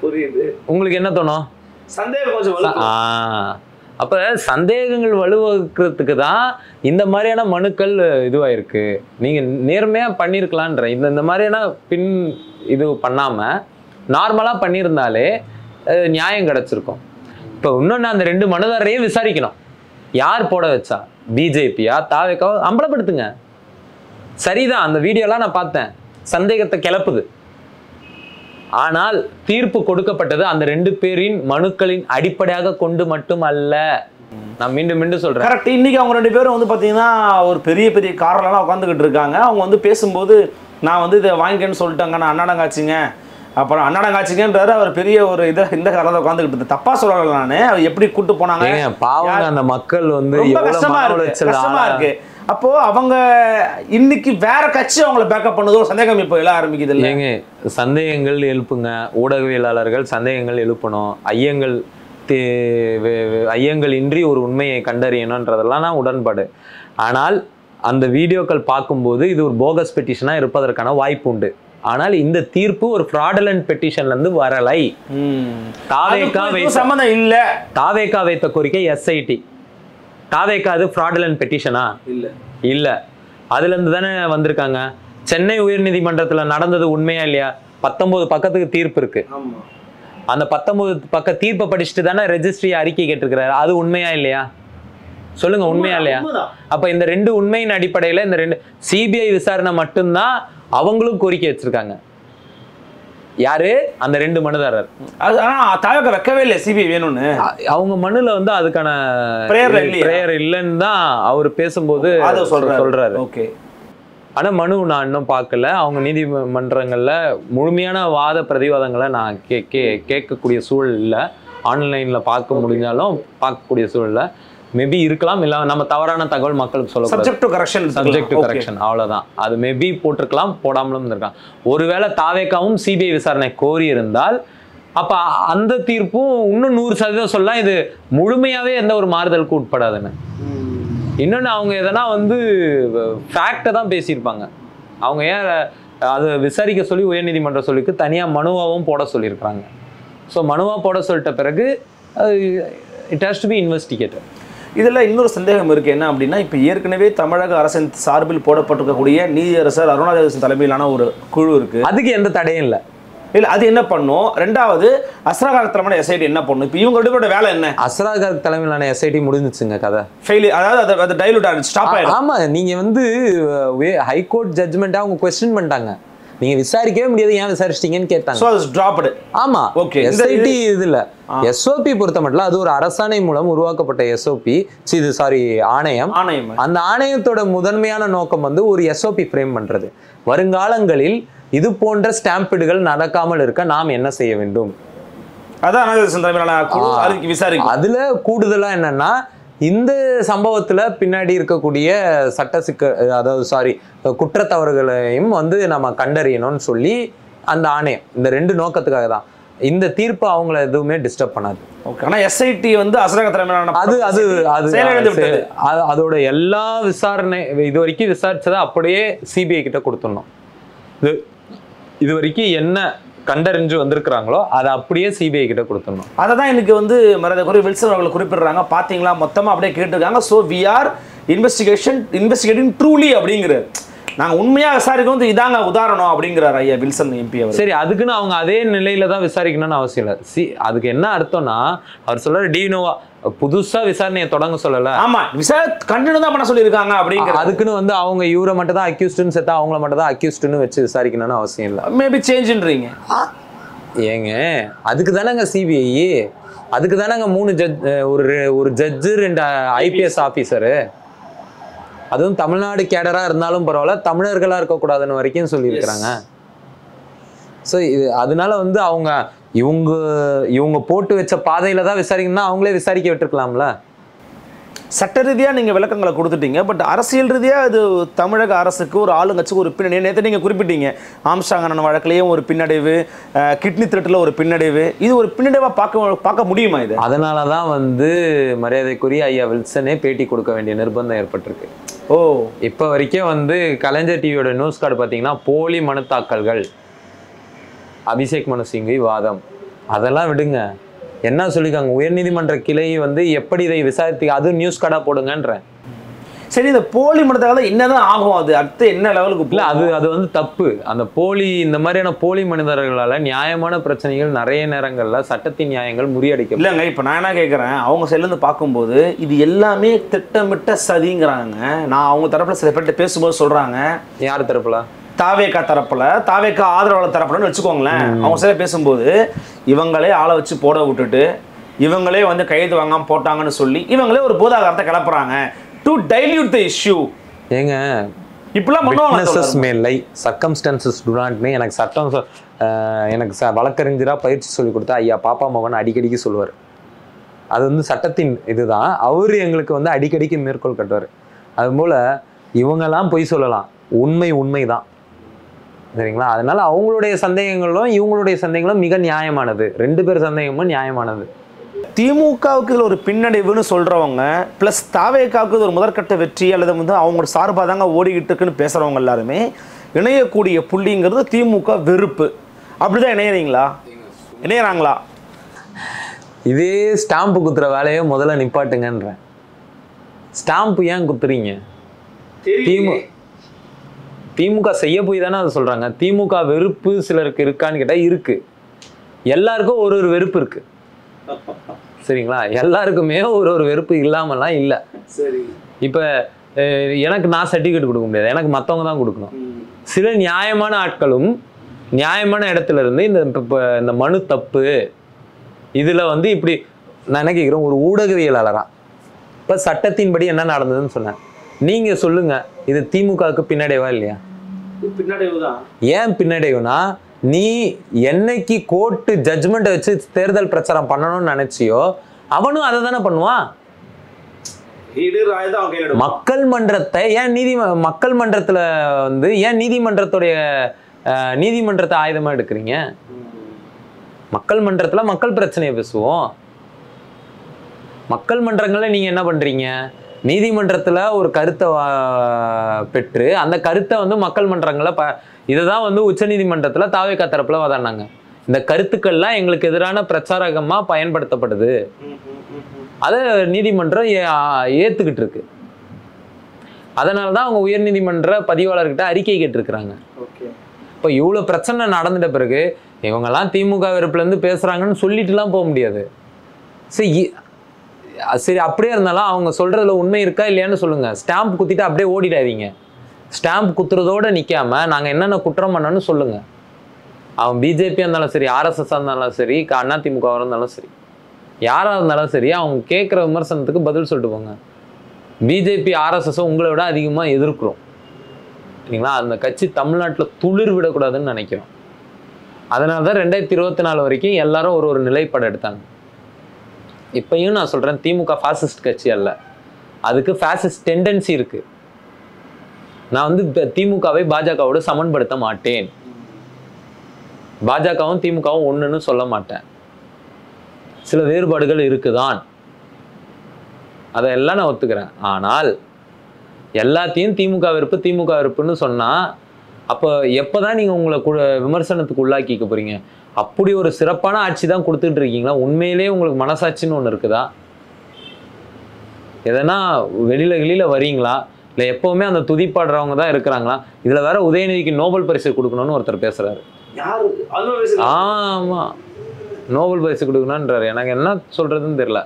S2: புரியுது.
S1: உங்களுக்கு என்ன தோணும்?
S2: சந்தேகம் கொஞ்சம்.
S1: அப்ப சந்தேகங்கள் வலுவகுறதுக்கு தான் இந்த மாதிரியான மனுக்கள் இதுவாயிருக்கு. நீங்க நேர்மையா பண்ணிருக்கலான்ற இந்த மாதிரியான இது பண்ணாம நார்மலா பண்ணியிருந்தாலே நியாயம் கிடைச்சிருக்கும். இப்ப இன்னொன்னு அந்த 2 மனுதாரரையும் விசாரிக்கணும். யார் போட வச்சா? பிஜேபியா தாவேக்காவா? அம்பலப்படுத்துங்க. சரிதான், அந்த வீடியோலாம் நான் பார்த்தேன், சந்தேகத்தை கிளப்புது. ஆனால் தீர்ப்பு கொடுக்கப்பட்டது அந்த 2 பேரின் மனுக்களின் அடிப்படையாக கொண்டு மட்டும் அல்ல. நான் மீண்டும் சொல்றேன்.
S2: கரெக்ட். இன்னைக்கு அவங்க 2 பேரும் வந்து பாத்தீங்கன்னா ஒரு பெரிய பெரிய கார்லாம் உட்காந்துக்கிட்டு இருக்காங்க. அவங்க வந்து பேசும்போது நான் வந்து இதை வாங்கிக்கேன்னு சொல்லிட்டாங்க, நான் அண்ணாடங்காச்சிங்க, அப்புறம் அண்ணாடங்காச்சிங்கன்றாரு. அவர் பெரிய ஒரு இந்த காரில் உட்காந்துக்கிட்டு இருந்து தப்பா சொல்லல. நானு எப்படி கூட்டு போனாங்க
S1: பாவங்க, அந்த மக்கள் வந்து
S2: கஷ்டமா இருக்கு. அப்போ அவங்க இன்னைக்கு வேற கட்சி அவங்களை பேக்கப் பண்ணதோ சந்தேகம் இப்போ எல்லாம் ஆரம்பிக்குது.
S1: ஏங்க சந்தேகங்கள் எழுப்புங்க, ஊடகவியலாளர்கள் சந்தேகங்கள் எழுப்பணும், ஐயங்கள் இன்றி ஒரு உண்மையை கண்டறியணும்ன்றதெல்லாம் நான் உடன்பாடு. ஆனால் அந்த வீடியோக்கள் பார்க்கும்போது இது ஒரு போகஸ் பெட்டிஷனா இருப்பதற்கான வாய்ப்பு உண்டு. ஆனால் இந்த தீர்ப்பு ஒரு ஃப்ராடுலன்ட் பெட்டிஷன்ல இருந்து வரலை.
S2: சம்பந்தம் இல்ல.
S1: தாவேகா வைத்த கோரிக்கை எஸ்ஐடி. தாவேகா அது ஃப்ராடுலன்ட் பெட்டிஷனா? இல்ல. அதுல இருந்து தானே வந்திருக்காங்க. சென்னை உயர்நீதிமன்றத்துல நடந்தது உண்மையா இல்லையா? 19 பக்கத்துக்கு தீர்ப்பு இருக்கு. அந்த 19 பக்க தீர்ப்பை படிச்சுட்டு தானே ரெஜிஸ்ட்ரி அறிக்கை கேட்டிருக்கிறாரு. அது உண்மையா இல்லையா? சொல்லுங்க, உண்மையா இல்லையா? அப்ப இந்த 2 உண்மையின் அடிப்படையில இந்த 2 சிபிஐ விசாரணை மட்டும்தான் அவங்களும் கோரிக்கை வச்சிருக்காங்க. யாரு? அந்த 2 மனுதாரர்.
S2: தாவேகா வைக்கவே இல்லை சிபிஐ வேணும்னு.
S1: அவங்க மனுல வந்து அதுக்கான பிரேயர் இல்லைன்னு தான் அவர் பேசும்போது சொல்றாரு.
S2: ஓகே.
S1: ஆனா மனு நான் இன்னும் பார்க்கல. அவங்க நீதிமன்றங்கள்ல முழுமையான வாத பிரதிவாதங்களை நான் கேட்கக்கூடிய சூழல் இல்லை. ஆன்லைன்ல பார்க்க முடிஞ்சாலும் பார்க்கக்கூடிய சூழல்ல மேபி இருக்கலாம். இல்ல நம்ம தவறான தகவல் மக்களுக்கு சொல்ல
S2: சப்ஜெக்ட் டு கரெக்ஷன்
S1: அவ்வளவுதான். அது மேபி போட்டிருக்கலாம், போடாமலும் இருக்கலாம். ஒருவேளை தாவேக்காவும் சிபிஐ விசாரணை கோரி இருந்தால் அப்ப அந்த தீர்ப்பும் இன்னும் 100% சொல்லலாம் இது முழுமையாவே எந்த ஒரு மாறுதலுக்கு உட்படாதுன்னு. இன்னொன்னு அவங்க எதனா வந்து ஃபேக்டை தான் பேசியிருப்பாங்க. அவங்க ஏன் அதை விசாரிக்க சொல்லி உயர்நீதிமன்ற சொல்லிக்கு தனியா மனுவாவும் போட சொல்லியிருக்கிறாங்க. ஸோ மனுவா போட சொல்லிட்ட பிறகு it has to be investigated.
S2: இதில் இன்னொரு சந்தேகம் இருக்குது. என்ன அப்படின்னா, இப்போ ஏற்கனவே தமிழக அரசின் சார்பில் போடப்பட்டிருக்கக்கூடிய நீதியரசர் அருணா ஜெகதீசன் தலைமையிலான ஒரு குழு இருக்குது.
S1: அதுக்கு எந்த தடையும் இல்லை.
S2: அது என்ன பண்ணும்? 2வது அஸ்ராகார் தலைமையிலான எஸ்ஐடி என்ன பண்ணும்? இப்போ இவங்க 2 பேரோட வேலை என்ன?
S1: அஸ்ராகார் தலைமையிலான எஸ்ஐடி முடிஞ்சிச்சுங்க கதை.
S2: அதாவது அது டைலூட் ஆகிடுச்சு, ஸ்டாப் ஆயிடும்.
S1: ஆமா, நீங்க வந்து ஹைகோர்ட் ஜட்ஜ்மெண்ட்டை அவங்க கொஸ்டின் பண்ணிட்டாங்க. நீங்க விசாரிக்கவே முடியாது, ஏன் விசாரிச்சிட்டீங்கன்னு கேட்டாங்க.
S2: சோ அது டிராப்டு.
S1: ஆமா, ஓகே. எஸ்ஐடி இதுல எஸ்ஓபி பொறுத்த மட்டும் அது ஒரு அரசாணை மூலம் உருவாக்கப்பட்ட எஸ்ஓபி, ஆணையம். அந்த ஆணையத்தோட முதன்மையான நோக்கம் வந்து ஒரு எஸ்ஓபி ஃப்ரேம் பண்றது. வருங்காலங்களில் இது போன்ற ஸ்டாம்பிடுகள் நடக்காமல் இருக்க நாம் என்ன செய்ய வேண்டும், அதுல கூடுதலா என்னன்னா இந்த சம்பவத்துல பின்னாடி இருக்கக்கூடிய சட்ட அதாவது குற்றத்தவறுகளையும் வந்து நம்ம கண்டறியணும்னு சொல்லி அந்த ஆணையம் இந்த 2 நோக்கத்துக்காக தான். இந்த தீர்ப்பு அவங்கள எதுவுமே டிஸ்டர்ப் பண்ணாது.
S2: ஆனா எஸ்ஐடி வந்து
S1: அதோட எல்லா விசாரணை இது வரைக்கும் விசாரிச்சதை அப்படியே சிபிஐ கிட்ட கொடுத்துடணும். இது வரைக்கும் என்ன கண்டறிஞ்சு வந்திருக்கிறாங்களோ அதை அப்படியே சிபிஐ கிட்ட கொடுத்துடணும்.
S2: அதை தான் இன்னைக்கு வந்து மரியாதைக்குரிய வில்சன் அவர்கள் குறிப்பிடுறாங்க. பார்த்தீங்களா, மொத்தமாக அப்படியே கேட்டிருக்காங்க. So we are investigating truly அப்படிங்கிறார். நாங்கள் உண்மையாக விசாரிக்கவும் இதாங்க உதாரணம் அப்படிங்கிறார் ஐயா வில்சன் எம்பி அவர்.
S1: சரி, அதுக்குன்னு அவங்க அதே நிலையில தான் விசாரிக்கணும்னு அவசியம் இல்லை. அதுக்கு என்ன அர்த்தம்னா, அவர் சொல்றாரு டிவினோவா புதுசா விசாரணையை தொடங்க சொல்லல.
S2: ஆமா, கண்டினியூ தான் பண்ண சொல்லியிருக்காங்க அப்படிங்கிற.
S1: அதுக்குன்னு வந்து அவங்க இவரை மட்டும் தான் அக்யூஸ்டுன்னு சேர்த்தா அவங்கள மட்டும் தான் அக்யூஸ்டுன்னு வச்சு விசாரிக்கணும்னு அவசியம் இல்லை.
S2: மேபி சேஞ்சுன்றீங்க.
S1: ஏங்க அதுக்கு தானேங்க சிபிஐ. அதுக்கு தானேங்க 3 ஜட்ஜ், ஒரு ஜட்ஜு 2 IPS ஆஃபீஸரு, அதுவும் தமிழ்நாடு கேடரா இருந்தாலும் பரவாயில்ல, தமிழர்களா இருக்கக்கூடாதுன்னு வரைக்கும் சொல்லியிருக்கிறாங்க. ஸோ இது அதனால வந்து இவங்க போட்டு வச்ச பாதையில தான் விசாரிக்கணும்னா அவங்களே விசாரிக்க விட்டுருக்கலாம்ல.
S2: சட்ட ரீதியாக நீங்கள் விளக்கங்களை கொடுத்துட்டீங்க. பட் அரசியல் ரீதியாக இது தமிழக அரசுக்கு ஒரு ஆளுங்கட்சிக்கு ஒரு பின்னடைவு. நேற்று நீங்கள் குறிப்பிட்டீங்க ஆம்ஸ்ட்ராங் அண்ணன் வழக்கிலேயும் ஒரு பின்னடைவு, கிட்னி திருட்டில் ஒரு பின்னடைவு. இது ஒரு பின்னடைவாக பார்க்க முடியுமா இது?
S1: அதனால தான் வந்து மரியாதைக்குரிய ஐயா வில்சனே பேட்டி கொடுக்க வேண்டிய நிர்பந்தம் ஏற்பட்டிருக்கு.
S2: ஓ,
S1: இப்போ வரைக்கும் வந்து கலைஞர் டிவியோட நியூஸ் கார்டு பார்த்தீங்கன்னா போலி மனு தாக்கல்கள், அபிஷேக் மனு சிங்வி வாதம், அதெல்லாம் விடுங்க. என்ன சொல்லிக்காங்க உயர்நீதிமன்ற கிளை வந்து எப்படி இதை விசாரித்து அது நியூஸ் கார்டா போடுங்கன்றேன்.
S2: சரி, இந்த போலி மனுதால என்னதான் ஆகும்? அது அடுத்து என்ன லெவலுக்கு?
S1: இல்லை, அது வந்து தப்பு. அந்த இந்த மாதிரியான போலி மனிதர்களால் நியாயமான பிரச்சனைகள் நிறைய நேரங்களில் சட்டத்தின் நியாயங்கள் முறியடிக்கும்.
S2: இல்லைங்க, இப்போ நான் என்ன கேட்குறேன், அவங்க சைட்லேருந்து பார்க்கும்போது இது எல்லாமே திட்டமிட்ட சதிங்கிறாங்க. நான் அவங்க தரப்பில் சில பேர்கிட்ட பேசும்போது சொல்கிறாங்க.
S1: யார் தரப்புல?
S2: தாவேக்கா தரப்புல, தாவேக்கா ஆதரவாளர் தரப்புலன்னு வச்சுக்கோங்களேன். அவங்க சில பேசும்போது இவங்களே ஆளை வச்சு போட விட்டுட்டு இவங்களே வந்து கைது வாங்காமல் போட்டாங்கன்னு சொல்லி இவங்களே ஒரு பூதாகாரத்தை கிளப்புறாங்க டு டைல்யூட் தி இஷ்யூ.
S1: ஏங்க
S2: இப்பெல்லாம்
S1: பண்ணுவாங்க. சர்க்கம்ஸ்டன்சஸ் டு நாட்னு எனக்கு சட்டம் எனக்கு வழக்கறிஞராக பயிற்சி சொல்லி கொடுத்தா ஐயா பாப்பா மகன் அடிக்கடிக்கு சொல்லுவார். அது வந்து சட்டத்தின் இதுதான். அவரு எங்களுக்கு வந்து அடிக்கடிக்கு மேற்கோள் கட்டுவார். அதுபோல் இவங்கெல்லாம் பொய் சொல்லலாம், உண்மைதான், சரிங்களா? அதனால அவங்களுடைய சந்தேகங்களும் இவங்களுடைய சந்தேகங்களும் மிக நியாயமானது. 2 பேர் சந்தேகமும் நியாயமானது.
S2: திமுகவுக்கு இதில் ஒரு பின்னடைவுன்னு சொல்கிறவங்க ப்ளஸ் தாவேக்காவுக்கு இது ஒரு முதற்கட்ட வெற்றி அல்லது வந்து அவங்களோட சார்பாக தாங்க ஓடிக்கிட்டு இருக்குன்னு பேசுகிறவங்க எல்லாருமே இணையக்கூடிய புள்ளிங்கிறது திமுக வெறுப்பு. அப்படிதான் இணையறாங்களா?
S1: இதே ஸ்டாம்பு குத்துற வேலையை முதல்ல நிப்பாட்டுங்கன்றேன். ஸ்டாம்பு ஏன் குத்துறீங்க? திமுக செய்ய போய் தானே அதை சொல்றாங்க. திமுக வெறுப்பு சிலருக்கு இருக்கான்னு கேட்டா இருக்கு. எல்லாருக்கும் ஒரு வெறுப்பு இருக்கு, சரிங்களா? எல்லாருக்குமே ஒரு வெறுப்பு இல்லாமலாம் இல்லை.
S2: சரி,
S1: இப்போ எனக்கு நான் சர்டிஃபிகேட் கொடுக்க முடியாது, எனக்கு மற்றவங்க தான் கொடுக்கணும். சில நியாயமான ஆட்களும் நியாயமான இடத்துல இருந்து இந்த மனு தப்பு இதில் வந்து இப்படி நான் என்ன கேட்குறேன், ஒரு ஊடகவியலாளரா இப்போ சட்டத்தின்படி என்ன நடந்ததுன்னு சொன்னேன். நீங்கள் சொல்லுங்க, இது திமுகவுக்கு பின்னடைவா இல்லையா?
S2: பின்னடைவு தான். ஏன்
S1: பின்னடைவுனா, நீ என்னைக்கு கோர்ட்டு ஜட்ஜ்மெண்ட்டை வச்சு தேர்தல் பிரச்சாரம் பண்ணணும்னு நினைச்சியோ அவனும் அதை தானே பண்ணுவான். மக்கள் மன்றத்தை மக்கள் மன்றத்தில் வந்து ஏன் நீதிமன்றத்தை ஆயுதமா எடுக்கிறீங்க? மக்கள் மன்றத்தில் மக்கள் பிரச்சனையை பேசுவோம். மக்கள் மன்றங்களில் நீங்க என்ன பண்றீங்க? நீதிமன்றத்தில் ஒரு கருத்தை பெற்று அந்த கருத்தை வந்து மக்கள் மன்றங்களில் இதுதான் வந்து உச்சநீதிமன்றத்தில் தாவேக்கா தரப்புல வாதாடினாங்க. இந்த கருத்துக்கள்லாம் எங்களுக்கு எதிரான பிரச்சாரகமாக பயன்படுத்தப்படுது, அதை நீதிமன்றம் ஏற்றுக்கிட்டு இருக்கு. அதனால தான் அவங்க உயர்நீதிமன்ற பதிவாளர்கிட்ட அறிக்கை கேட்டிருக்கிறாங்க. இப்போ இவ்வளோ பிரச்சனை நடந்துட்ட பிறகு இவங்கெல்லாம் திமுக வெறுப்புலேருந்து பேசுகிறாங்கன்னு சொல்லிட்டுலாம் போக முடியாது. சரி, அப்படியே இருந்தாலும் அவங்க சொல்றதுல உண்மை இருக்கா இல்லையான்னு சொல்லுங்க. ஸ்டாம்ப் குத்திட்டு அப்படியே ஓடிடாதீங்க. ஸ்டாம்ப் குத்துறதோட நிற்காம நாங்கள் என்னென்ன குற்றம் பண்ணோன்னு சொல்லுங்க. அவன் பிஜேபியாக இருந்தாலும் சரி, ஆர்எஸ்எஸ்ஸாக இருந்தாலும் சரி, அதிமுகவாக இருந்தாலும் சரி, யாராக இருந்தாலும் சரி, அவங்க கேட்குற விமர்சனத்துக்கு பதில் சொல்லிட்டு போங்க. பிஜேபி ஆர்எஸ்எஸ் உங்களை விட அதிகமாக எதிர்க்கிறோம், சரிங்களா? அந்த கட்சி தமிழ்நாட்டில் துளிர் விடக்கூடாதுன்னு நினைக்கிறோம். அதனால தான் 2024 வரைக்கும் எல்லாரும் ஒரு நிலைப்பாடு எடுத்தாங்க. இப்பயும் நான் சொல்றேன், திமுக ஃபாசிஸ்ட் கட்சி அல்ல, அதுக்கு ஃபாசிஸ்ட் டெண்டன்சி இருக்கு. நான் வந்து திமுகவை பாஜகவோடு சமன்படுத்த மாட்டேன், பாஜகவும் திமுகவும் ஒண்ணுன்னு சொல்ல மாட்டேன். சில வேறுபாடுகள் இருக்குதான், அதெல்லாம் நான் ஒத்துக்கிறேன். ஆனால் எல்லாத்தையும் திமுக வெறுப்புன்னு சொன்னா அப்போ எப்போதான் நீங்க உங்களை விமர்சனத்துக்கு உள்ளாக்கிக்க போறீங்க? அப்படி ஒரு சிறப்பான ஆட்சி தான் கொடுத்துட்டு இருக்கீங்களா? உண்மையிலேயே உங்களுக்கு மனசாட்சின்னு ஒன்று இருக்குதா? எதனா வெளியில வரீங்களா? இல்லை எப்பவுமே அந்த துதிப்பாடுறவங்க தான் இருக்கிறாங்களா? இதுல வேற உதயநிதிக்கு நோபல் பரிசு கொடுக்கணும்னு ஒருத்தர் பேசுறாரு. ஆமா, நோபல் பரிசு கொடுக்கணும்ன்றாரு. எனக்கு என்ன சொல்றதுன்னு தெரியல.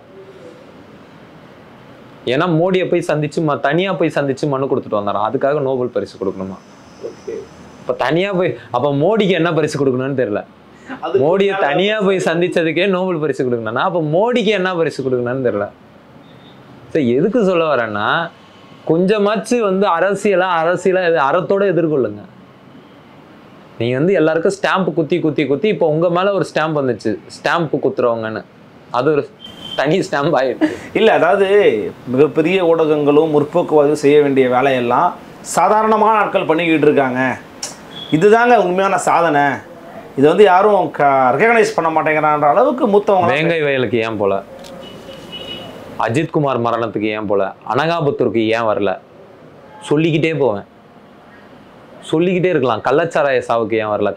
S1: ஏன்னா மோடியை போய் சந்திச்சு தனியா போய் சந்திச்சு மனு கொடுத்துட்டு வந்தாராம், அதுக்காக நோபல் பரிசு கொடுக்கணுமா? இப்ப தனியா போய் அப்ப மோடிக்கு என்ன பரிசு கொடுக்கணும்னு தெரியல. மோடியை தனியா போய் சந்திச்சதுக்கே நோபல் பரிசு கொடுக்கணும்னா அப்ப மோடிக்கு என்ன பரிசு கொடுக்கணும்னு தெரியல. சரி, எதுக்கு சொல்ல வரேன்னா கொஞ்சமாச்சு வந்து அரசியலா அறத்தோட எதிர்கொள்ளுங்க. நீங்க வந்து எல்லாருக்கும் ஸ்டாம்ப் குத்தி இப்போ உங்க மேல ஒரு ஸ்டாம்ப் வந்துச்சு, ஸ்டாம்ப் குத்துறவங்கன்னு. அது ஒரு தனி ஸ்டாம்ப் ஆயிடுச்சு.
S2: இல்லை, அதாவது மிகப்பெரிய ஊடகங்களும் முற்போக்குவாதம் செய்ய வேண்டிய வேலையெல்லாம் சாதாரணமான ஆட்கள் பண்ணிக்கிட்டு இருக்காங்க. இதுதாங்க உண்மையான சாதனை. இது வந்து யாரும் ரெகனைஸ் பண்ண மாட்டேங்கிறான்ற அளவுக்கு மூத்தவங்க.
S1: வேங்கை வயலுக்கு ஏன் போல, அஜித்குமார் மரணத்துக்கு ஏன் போல, அனகாபுத்தூருக்கு ஏன் வரல, சொல்லிக்கிட்டே போவேன், சொல்லிக்கிட்டே இருக்கலாம். கள்ளச்சாராய சாவுக்கு ஏன் வரல,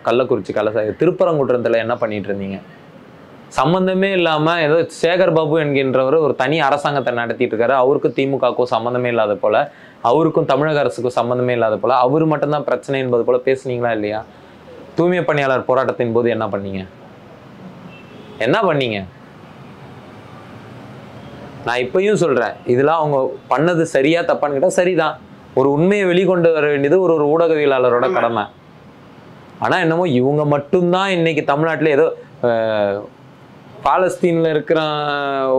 S1: கள்ளக்குறிச்சி கள்ளச்சாராய, திருப்பரங்குன்றத்தில் என்ன பண்ணிட்டு இருந்தீங்க? சம்பந்தமே இல்லாம ஏதோ சேகர் பாபு என்கின்றவர் ஒரு தனி அரசாங்கத்தை நடத்திட்டு இருக்காரு. அவருக்கும் திமுகவுக்கும் சம்மந்தமே இல்லாத போல, அவருக்கும் தமிழக அரசுக்கும் சம்மந்தமே இல்லாத போல, அவர் மட்டும்தான் பிரச்சனை என்பது போல பேசுனீங்களா இல்லையா? தூய்மை பணியாளர் போராட்டத்தின் போது என்ன பண்ணீங்க? நான் இப்பயும் சொல்றேன், இதெல்லாம் அவங்க பண்ணது சரியா தப்பான்னு கேட்டா சரிதான். ஒரு உண்மையை வெளிக்கொண்டு வர வேண்டியது ஒரு ஊடகவியலாளரோட கடமை. ஆனா என்னமோ இவங்க மட்டும்தான் இன்னைக்கு தமிழ்நாட்டில் ஏதோ பாலஸ்தீன்ல இருக்கிற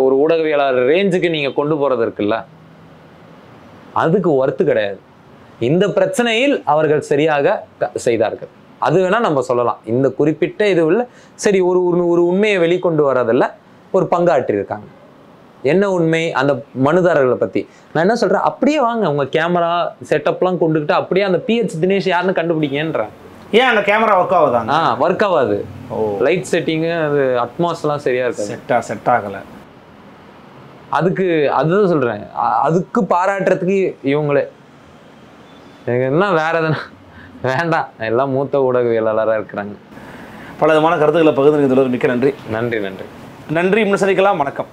S1: ஒரு ஊடகவியலாளர் ரேஞ்சுக்கு நீங்க கொண்டு போறது இருக்குல்ல, அதுக்கு ஒர்த்து கிடையாது. இந்த பிரச்சனையில் அவர்கள் சரியாக செய்தார்கள், அது வேணா நம்ம சொல்லலாம். இந்த குறிப்பிட்ட இதுவில் சரி ஒரு உண்மையை வெளிக்கொண்டு வரதில்ல ஒரு பங்காற்றி இருக்காங்க. என்ன உண்மை? அந்த மனுதாரர்களை பத்தி நான் என்ன சொல்றேன், அப்படியே வாங்க உங்க கேமரா செட்டப்லாம் கொண்டுகிட்டு அப்படியே அந்த PH தினேஷ் யாருன்னு கண்டுபிடிங்கன்றேன்.
S2: ஏன் அந்த கேமரா ஒர்க் ஆகுதாங்க?
S1: ஒர்க் ஆகாது. லைட் செட்டிங்கு அது அட்மாஸ்லாம் சரியா இருக்காது,
S2: செட் ஆகல.
S1: அதுதான் சொல்றேன், அதுக்கு பாராட்டுறதுக்கு இவங்களே என்ன வேற எதனா வேண்டாம். எல்லாம் மூத்த ஊடகவியலாளராக இருக்கிறாங்க.
S2: பல விதமான கருத்துக்களை பகிர்ந்து மிக்க நன்றி.
S1: நன்றி.
S2: இன்னும் சந்திக்கலாம். வணக்கம்.